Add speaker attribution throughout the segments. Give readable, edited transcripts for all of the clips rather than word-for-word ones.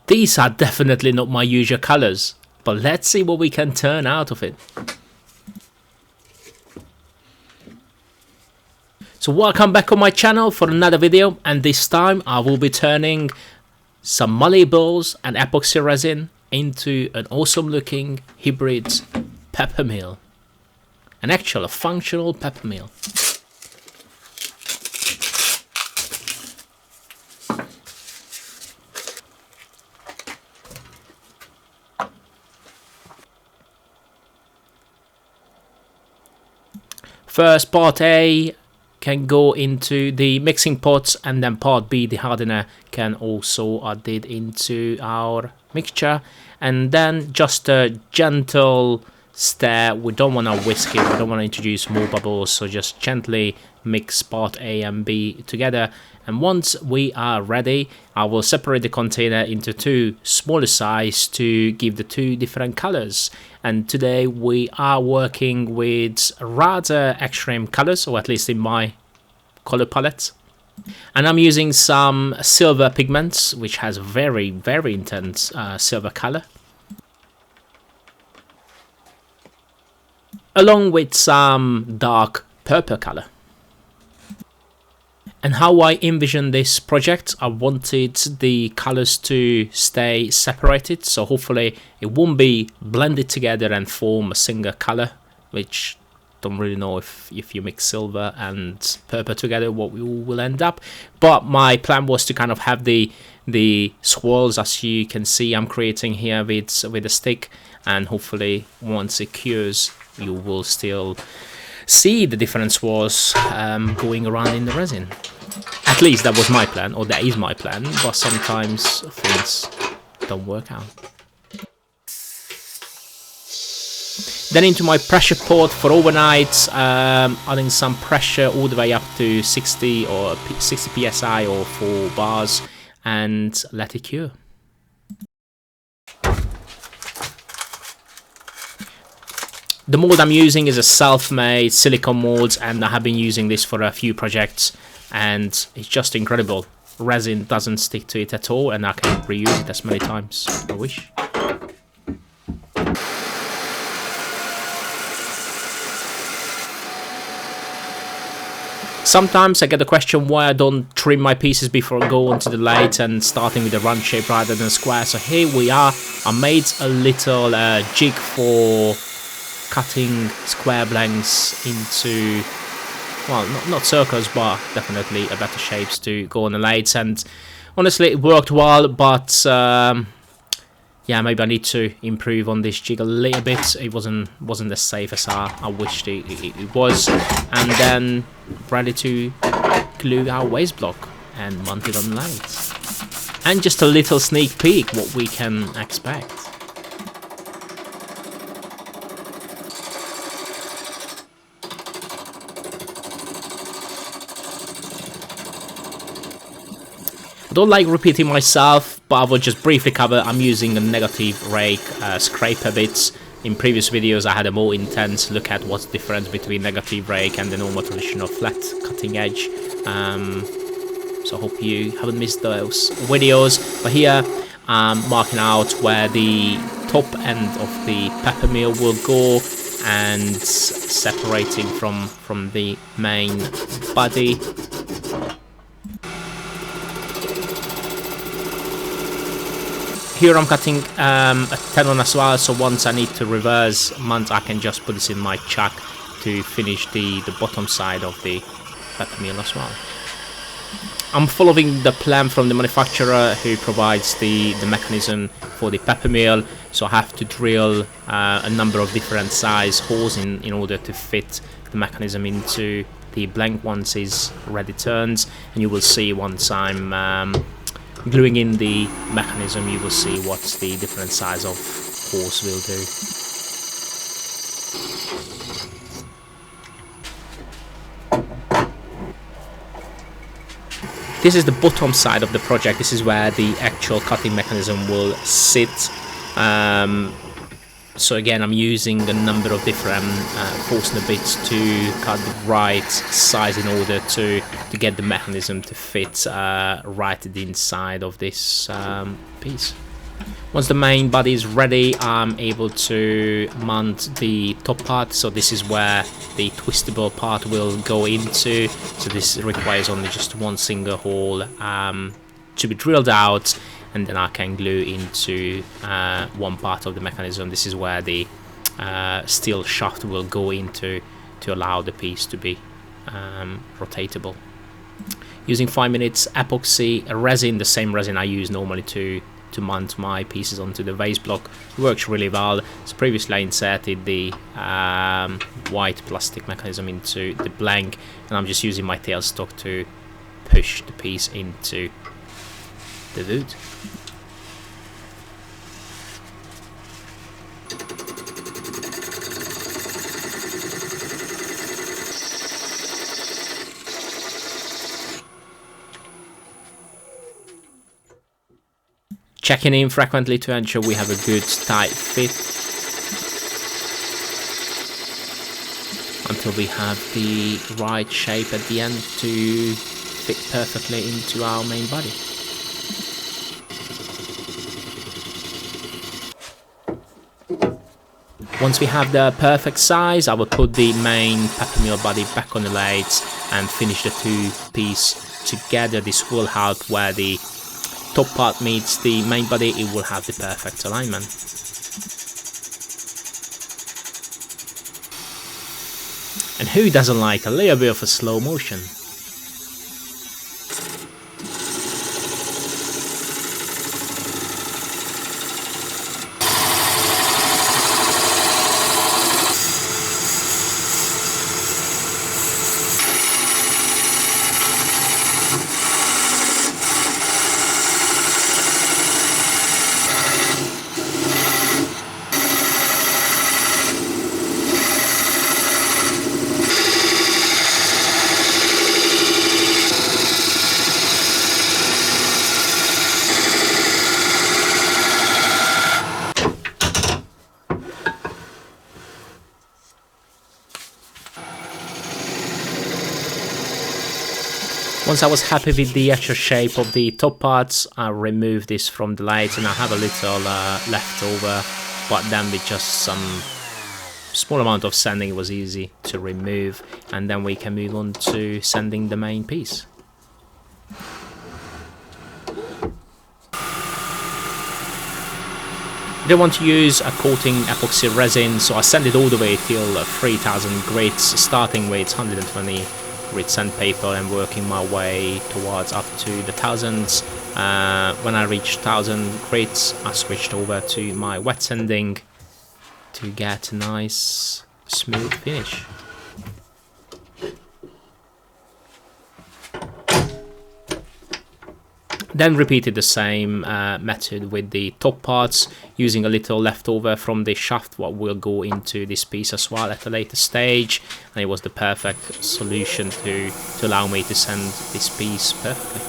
Speaker 1: These are definitely not my usual colors, but let's see what we can turn out of it. So welcome back on my channel for another video, and this time I will be turning some Mallee balls and epoxy resin into an awesome looking hybrid pepper mill. An actual functional pepper mill. First, part A can go into the mixing pots, and then part B, the hardener, can also add it into our mixture. And then just a gentle stir. We don't want to whisk it, we don't want to introduce more bubbles, so just gently mix part A and B together. And once we are ready, I will separate the container into two smaller sizes to give the two different colors. And today we are working with rather extreme colors, or at least in my color palette. And I'm using some silver pigments, which has very, very intense silver color, along with some dark purple color. And how I envision this project, I wanted the colors to stay separated, so hopefully it won't be blended together and form a single color, which don't really know if you mix silver and purple together what we will end up. But my plan was to kind of have the swirls, as you can see I'm creating here with a stick, and hopefully once it cures you will still see the different swirls going around in the resin. At least that was my plan, or that is my plan, but sometimes things don't work out. Then into my pressure pot for overnight, adding some pressure all the way up to 60 psi or 4 bars, and let it cure. The mold I'm using is a self-made silicone mold, and I have been using this for a few projects, and it's just incredible. Resin doesn't stick to it at all, and I can reuse it as many times as I wish. Sometimes I get the question why I don't trim my pieces before I go onto the lathe and starting with a round shape rather than a square. So here we are. I made a little jig for cutting square blanks into, well, not circles, but definitely a better shapes to go on the lathe. And honestly, it worked well, but yeah, maybe I need to improve on this jig a little bit. It wasn't as safe as I wished it was. And then ready to glue our waste block and mount it on the lathe. And just a little sneak peek what we can expect. I don't like repeating myself, but I will just briefly cover. I'm using a negative rake scraper bits. In previous videos I had a more intense look at what's the difference between negative rake and the normal traditional flat cutting edge. So I hope you haven't missed those videos. But here I'm marking out where the top end of the pepper mill will go, and separating from the main body. Here I'm cutting a tenon as well, so once I need to reverse mount, I can just put this in my chuck to finish the bottom side of the pepper mill as well. I'm following the plan from the manufacturer who provides the mechanism for the pepper mill, so I have to drill a number of different size holes in order to fit the mechanism into the blank once it's ready turned. And you will see once I'm gluing in the mechanism, you will see what the different size of holes will do. This is the bottom side of the project. This is where the actual cutting mechanism will sit. So again, I'm using a number of different Forstner bits to cut the right size in order to get the mechanism to fit right at the inside of this piece. Once the main body is ready, I'm able to mount the top part. So this is where the twistable part will go into. So this requires only just one single hole to be drilled out, and then I can glue into one part of the mechanism. This is where the steel shaft will go into to allow the piece to be rotatable. Using 5 minutes epoxy resin, the same resin I use normally to mount my pieces onto the vase block. It works really well. So previously I inserted the white plastic mechanism into the blank, and I'm just using my tailstock to push the piece into the wood. Checking in frequently to ensure we have a good tight fit until we have the right shape at the end to fit perfectly into our main body. Once we have the perfect size, I will put the main pepper mill body back on the lathe and finish the two pieces together. This will help where the top part meets the main body, it will have the perfect alignment. And who doesn't like a little bit of a slow motion? Once I was happy with the actual shape of the top parts, I removed this from the lathe, and I have a little left over, but then with just some small amount of sanding it was easy to remove, and then we can move on to sanding the main piece. I didn't want to use a coating epoxy resin, so I sanded all the way till 3000 grits, starting with 120 grit sandpaper and working my way towards up to the thousands. When I reached 1000 grits, I switched over to my wet sanding to get a nice smooth finish. Then repeated the same method with the top parts, using a little leftover from the shaft what will go into this piece as well at a later stage, and it was the perfect solution to allow me to sand this piece perfectly.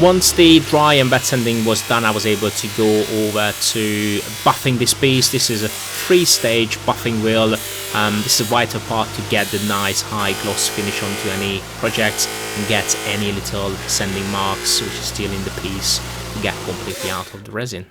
Speaker 1: Once the dry and wet sanding was done, I was able to go over to buffing this piece. This is a 3-stage buffing wheel. This is a vital part to get the nice high gloss finish onto any project and get any little sanding marks which is still in the piece to get completely out of the resin.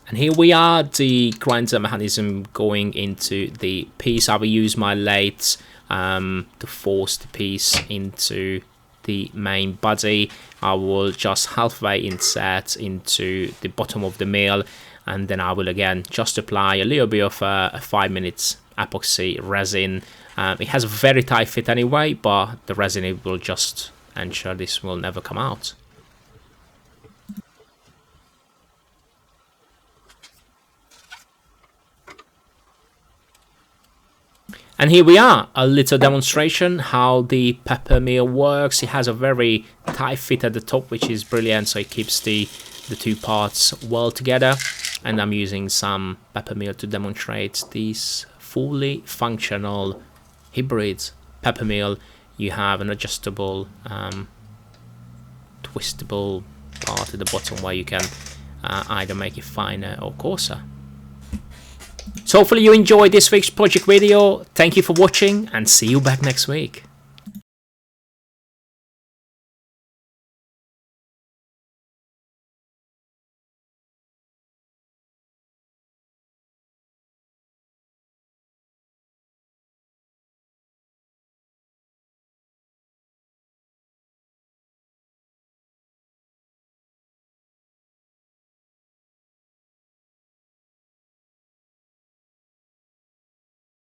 Speaker 1: And here we are, the grinder mechanism going into the piece. I will use my lathe to force the piece into the main body. I will just halfway insert into the bottom of the mill, and then I will again just apply a little bit of a 5 minutes epoxy resin. It has a very tight fit anyway, but the resin it will just ensure this will never come out. And here we are, a little demonstration how the pepper mill works. It has a very tight fit at the top, which is brilliant, so it keeps the two parts well together. And I'm using some pepper mill to demonstrate this fully functional hybrid pepper mill. You have an adjustable twistable part at the bottom where you can either make it finer or coarser. So hopefully you enjoyed this week's project video. Thank you for watching and see you back next week.